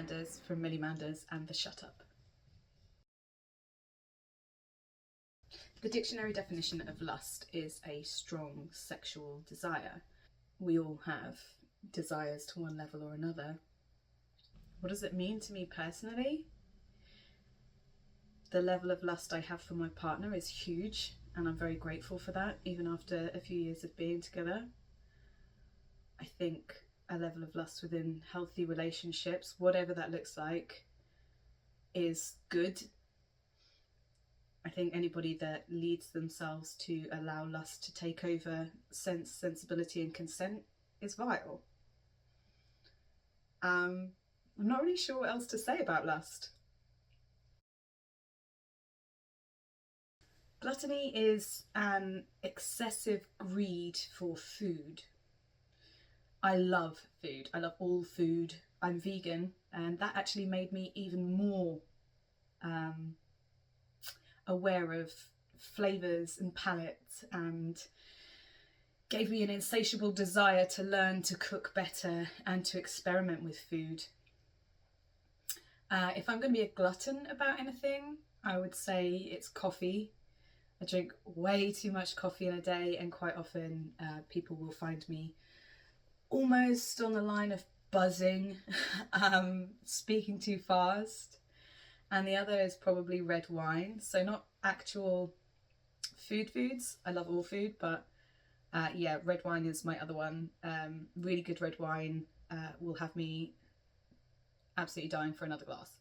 Manders from Millie Manders and the Shut Up. The dictionary definition of lust is a strong sexual desire. We all have desires to one level or another. What does it mean to me personally? The level of lust I have for my partner is huge, and I'm very grateful for that, even after a few years of being together. I think a level of lust within healthy relationships, whatever that looks like, is good. I think anybody that leads themselves to allow lust to take over sensibility and consent is vile. I'm not really sure what else to say about lust. Gluttony is an excessive greed for food. I love food. I love all food. I'm vegan, and that actually made me even more aware of flavours and palettes, and gave me an insatiable desire to learn to cook better and to experiment with food. If I'm going to be a glutton about anything, I would say it's coffee. I drink way too much coffee in a day, and quite often people will find me almost on the line of buzzing, speaking too fast. And the other is probably red wine. So not actual foods. I love all food, but yeah, red wine is my other one. Really good red wine will have me absolutely dying for another glass.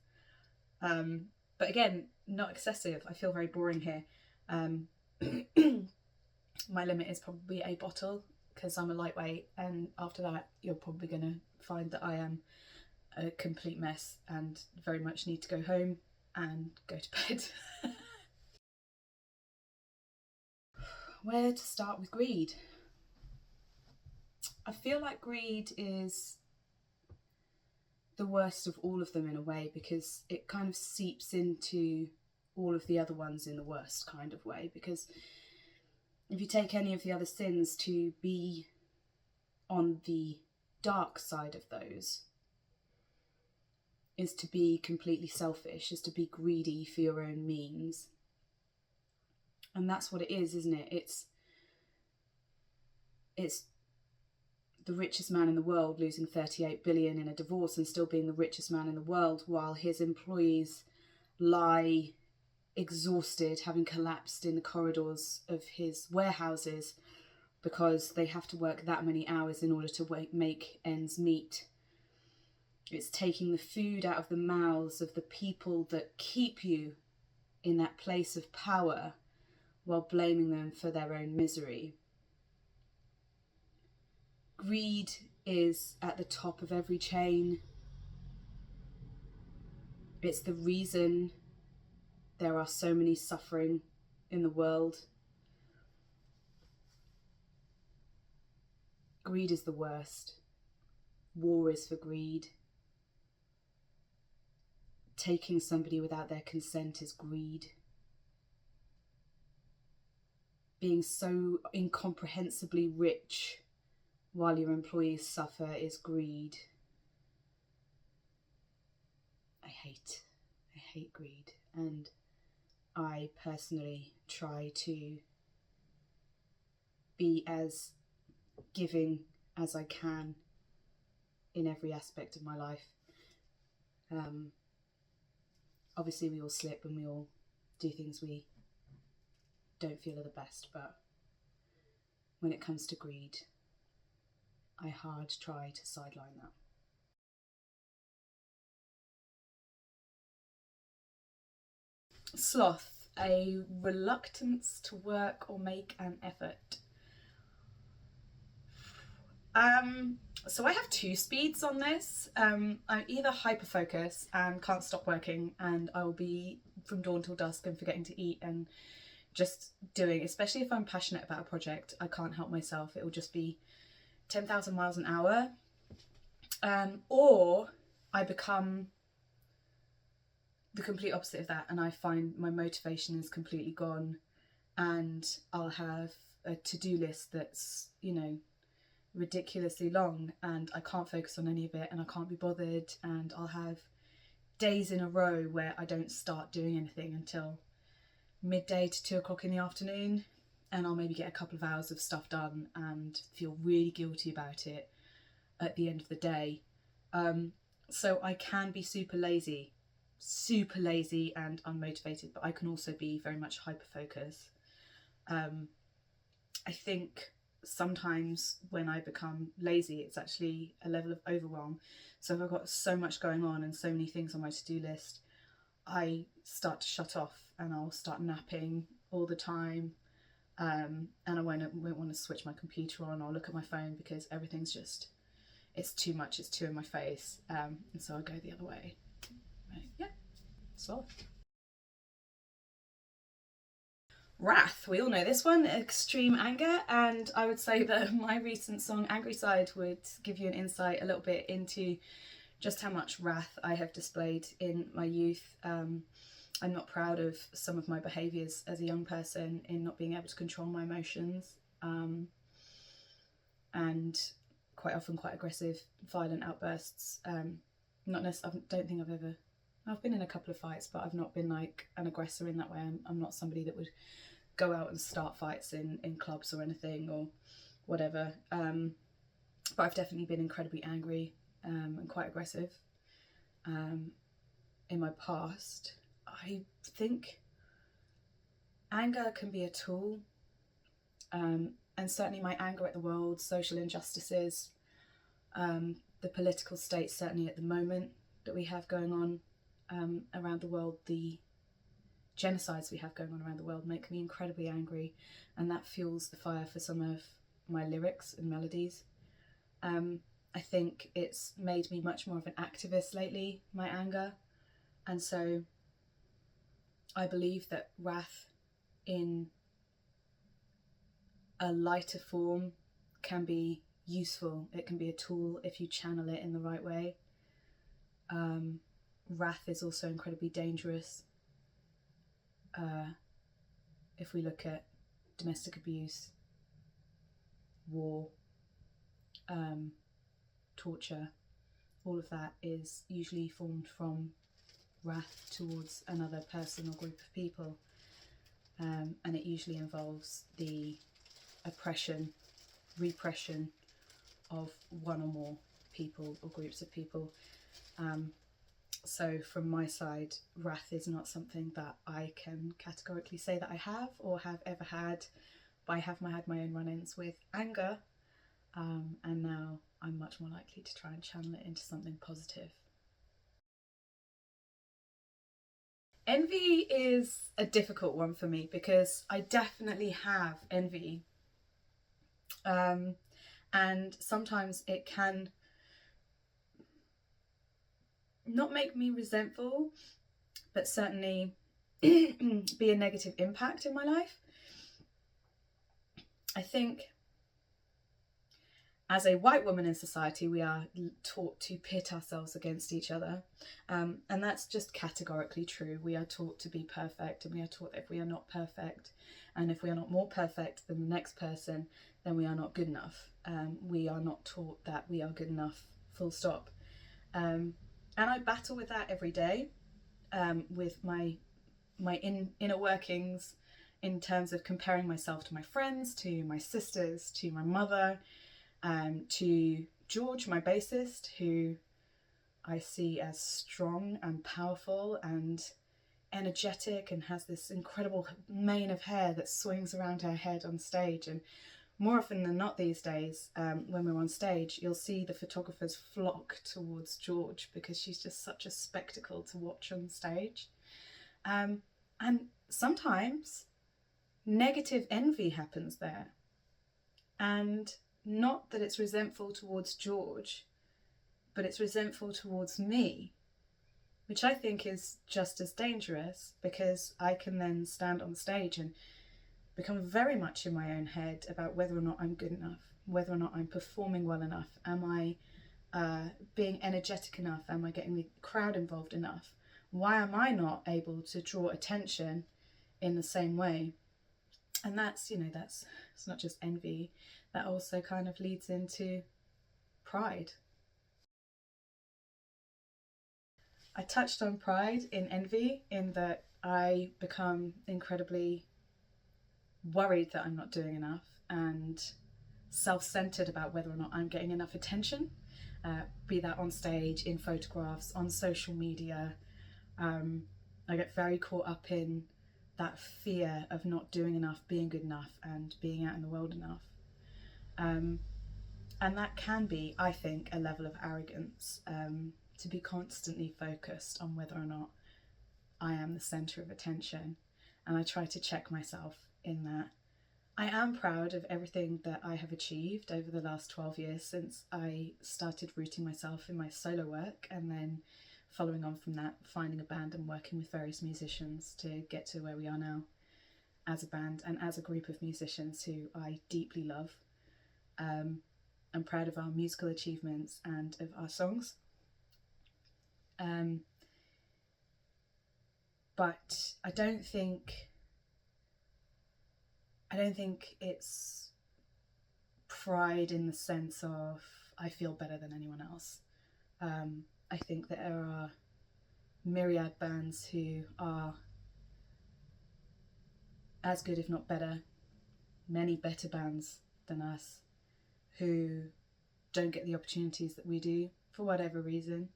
But again, not excessive. I feel very boring here. My limit is probably a bottle, because I'm a lightweight, and after that you're probably going to find that I am a complete mess and very much need to go home and go to bed. Where to start with greed? I feel like greed is the worst of all of them in a way, because it kind of seeps into all of the other ones in the worst kind of way. Because if you take any of the other sins, to be on the dark side of those is to be completely selfish, is to be greedy for your own means. And that's what it is, isn't it? It's the richest man in the world losing 38 billion in a divorce and still being the richest man in the world, while his employees lie exhausted, having collapsed in the corridors of his warehouses because they have to work that many hours in order to make ends meet. It's taking the food out of the mouths of the people that keep you in that place of power while blaming them for their own misery. Greed is at the top of every chain. It's the reason there are so many suffering in the world. Greed is the worst. War is for greed. Taking somebody without their consent is greed. Being so incomprehensibly rich while your employees suffer is greed. I hate greed, and I personally try to be as giving as I can in every aspect of my life. Obviously we all slip and we all do things we don't feel are the best, but when it comes to greed, I hard try to sideline that. Sloth, a reluctance to work or make an effort. So I have two speeds on this. I'm either hyper-focus and can't stop working, and I will be from dawn till dusk and forgetting to eat and just doing, especially if I'm passionate about a project, I can't help myself. It will just be 10,000 miles an hour. Or I become the complete opposite of that, and I find my motivation is completely gone, and I'll have a to-do list that's, you know, ridiculously long, and I can't focus on any of it, and I can't be bothered, and I'll have days in a row where I don't start doing anything until midday to 2 o'clock in the afternoon, and I'll maybe get a couple of hours of stuff done and feel really guilty about it at the end of the day. So I can be super lazy and unmotivated, but I can also be very much hyper-focused. I think sometimes when I become lazy, it's actually a level of overwhelm. So if I've got so much going on and so many things on my to-do list, I start to shut off and I'll start napping all the time. And I won't want to switch my computer on or look at my phone because everything's just, it's too much, it's too in my face. And so I go the other way. Right. Yeah, sloth. Wrath, we all know this one, extreme anger, and I would say that my recent song Angry Side would give you an insight a little bit into just how much wrath I have displayed in my youth. I'm not proud of some of my behaviours as a young person in not being able to control my emotions, and quite often quite aggressive, violent outbursts. Not necessarily, I don't think I've been in a couple of fights, but I've not been like an aggressor in that way. I'm not somebody that would go out and start fights in clubs or anything or whatever. But I've definitely been incredibly angry and quite aggressive in my past. I think anger can be a tool, and certainly my anger at the world, social injustices, the political state certainly at the moment that we have going on around the world, the genocides we have going on around the world make me incredibly angry, and that fuels the fire for some of my lyrics and melodies. I think it's made me much more of an activist lately, my anger, and so I believe that wrath in a lighter form can be useful. It can be a tool if you channel it in the right way. Wrath is also incredibly dangerous. If we look at domestic abuse, war, torture, all of that is usually formed from wrath towards another person or group of people, and it usually involves the oppression, repression of one or more people or groups of people. So from my side, wrath is not something that I can categorically say that I have or have ever had, but I have had my own run-ins with anger, and now I'm much more likely to try and channel it into something positive. Envy is a difficult one for me because I definitely have envy, and sometimes it can not make me resentful, but certainly be a negative impact in my life. I think as a white woman in society, we are taught to pit ourselves against each other, and that's just categorically true. We are taught to be perfect, and we are taught that if we are not perfect, and if we are not more perfect than the next person, then we are not good enough. We are not taught that we are good enough, full stop. And I battle with that every day, with my inner workings, in terms of comparing myself to my friends, to my sisters, to my mother, to George, my bassist, who I see as strong and powerful and energetic and has this incredible mane of hair that swings around her head on stage. And more often than not these days, when we're on stage, you'll see the photographers flock towards George because she's just such a spectacle to watch on stage. And sometimes negative envy happens there. And not that it's resentful towards George, but it's resentful towards me, which I think is just as dangerous, because I can then stand on stage and become very much in my own head about whether or not I'm good enough, whether or not I'm performing well enough. Am I being energetic enough? Am I getting the crowd involved enough? Why am I not able to draw attention in the same way? And that's, it's not just envy, that also kind of leads into pride. I touched on pride in envy, in that I become incredibly worried that I'm not doing enough and self-centered about whether or not I'm getting enough attention, be that on stage, in photographs, on social media. I get very caught up in that fear of not doing enough, being good enough, and being out in the world enough. And that can be, I think, a level of arrogance, to be constantly focused on whether or not I am the centre of attention. And I try to check myself in that. I am proud of everything that I have achieved over the last 12 years since I started rooting myself in my solo work, and then following on from that, finding a band and working with various musicians to get to where we are now as a band and as a group of musicians who I deeply love. I'm proud of our musical achievements and of our songs. But I don't think it's pride in the sense of I feel better than anyone else. I think that there are myriad bands who are as good, if not better, many better bands than us, who don't get the opportunities that we do for whatever reason.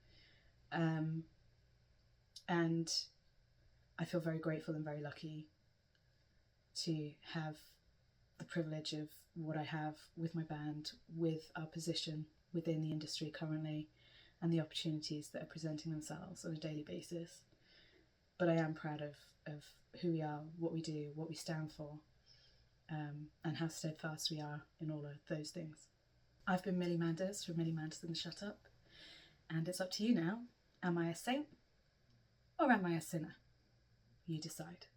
And I feel very grateful and very lucky to have the privilege of what I have with my band, with our position within the industry currently, and the opportunities that are presenting themselves on a daily basis. But I am proud of who we are, what we do, what we stand for, and how steadfast we are in all of those things. I've been Millie Manders from Millie Manders and the Shut Up, and it's up to you now. Am I a saint or am I a sinner? You decide.